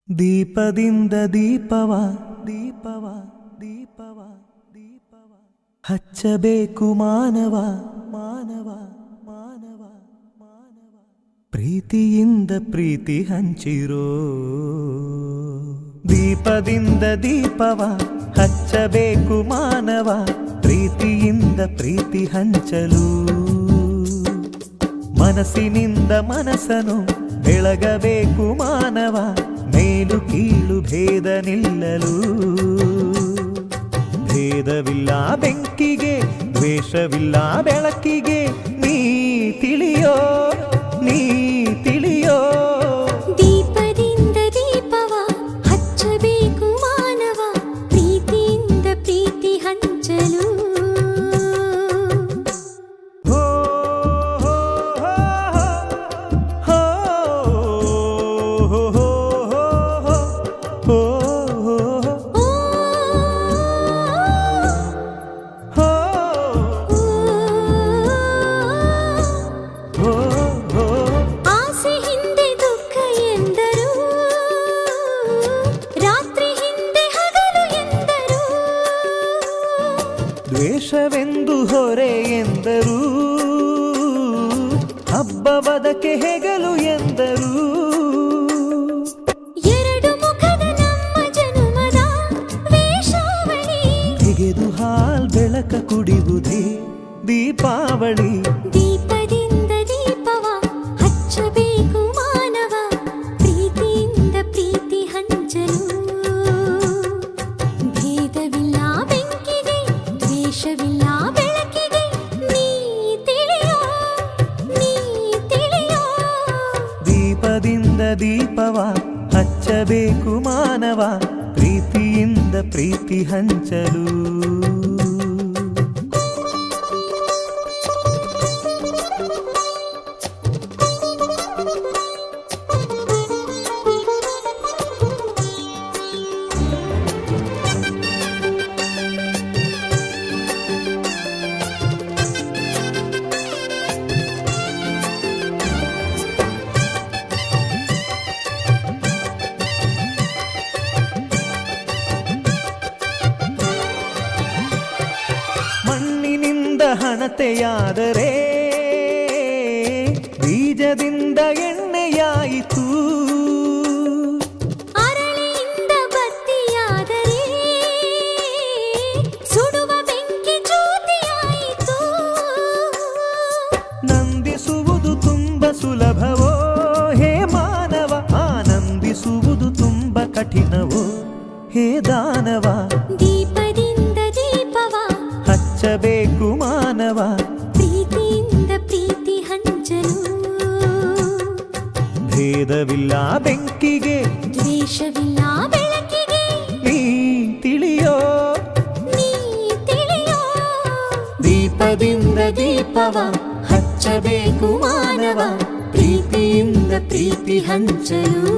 ದೀಪದಿಂದ ದೀಪವ ದೀಪವ ದೀಪವ ದೀಪವ ಹಚ್ಚಬೇಕು ಮಾನವ ಮಾನವ ಮಾನವ ಮಾನವ ಪ್ರೀತಿಯಿಂದ ಪ್ರೀತಿ ಹಂಚಿರೋ ದೀಪದಿಂದ ದೀಪವ ಹಚ್ಚಬೇಕು ಮಾನವ ಪ್ರೀತಿಯಿಂದ ಪ್ರೀತಿ ಹಂಚಲು ಮನಸ್ಸಿನಿಂದ ಮನಸ್ಸನು ಬೆಳಗಬೇಕು ಮಾನವ ಮೇಲು ಕೀಳು ಭೇದ ನಿಲ್ಲಲು ಭೇದವಿಲ್ಲ ಬೆಂಕಿಗೆ ದ್ವೇಷವಿಲ್ಲ ಬೆಳಕಿಗೆ ನೀ ತಿಳಿಯೋ ನೀ ತಿಳಿಯೋ ದೀಪದಿಂದ ದೀಪವ ಹಚ್ಚಬೇಕು ಮಾನವ ಪ್ರೀತಿಯಿಂದ ಪ್ರೀತಿ ಹಂಚಲು ದ್ವೇಷವೆಂದು ಹೊರೆ ಎಂದರು ಹಬ್ಬವದಕ್ಕೆ ಹೆಗಲು ಎಂದರು ಎರಡು ಮುಖದ ನಮ್ಮ ಜನುಮದ ವೇಷಾವಳಿ ತೆಗೆದು ಹಾಲ್ ಬೆಳಕ ಕುಡಿಯುವುದೇ ದೀಪಾವಳಿ ದೀಪದಿಂದ ದೀಪವ ಹಚ್ಚಬೇಕು ಮಾನವ ಪ್ರೀತಿಯಿಂದ ಪ್ರೀತಿ ಹಂಚಲು ಭೇದವಿಲ್ಲ ಬೆಂಕಿಗೆ ದ್ವೇಷವಿಲ್ಲ ಬೆಳಕಿಗೆ ನೀ ತಿಳಿಯೋ ನೀ ತಿಳಿಯೋ ದೀಪದಿಂದ ದೀಪವ ಹಚ್ಚಬೇಕು ಮಾನವ ಪ್ರೀತಿಯಿಂದ ಪ್ರೀತಿ ಹಂಚಲು ಮಣ್ಣಿನಿಂದ ಹಣತೆಯಾದರೆ ಬೀಜದಿಂದ ಎಣ್ಣೆಯಾಯಿತು ಅರಳಿಯಿಂದ ಬತ್ತಿಯಾದರೆ ಸುಡುವ ಬೆಂಕಿ ಜ್ಯೋತಿಯಾಯಿತು ನಂದಿಸುವುದು ತುಂಬ ಸುಲಭವೋ ಹೇ ಮಾನವ ಆನಂದಿಸುವುದು ತುಂಬ ಕಠಿಣವೋ ಹೇ ದಾನವ ದೀಪದಿಂದ ದೀಪವ ಹಚ್ಚಬೇಕು ಮಾನವ ಪ್ರೀತಿಯಿಂದ ಪ್ರೀತಿ ಹಂಚಲು ಭೇದವಿಲ್ಲ ಬೆಂಕಿಗೆ ದ್ವೇಷವಿಲ್ಲ ಬೆಳಕಿಗೆ ನೀ ತಿಳಿಯೋ ನೀ ತಿಳಿಯೋ ದೀಪದಿಂದ ದೀಪವ ಹಚ್ಚಬೇಕು ಮಾನವ ಪ್ರೀತಿಯಿಂದ ಪ್ರೀತಿ ಹಂಚಲು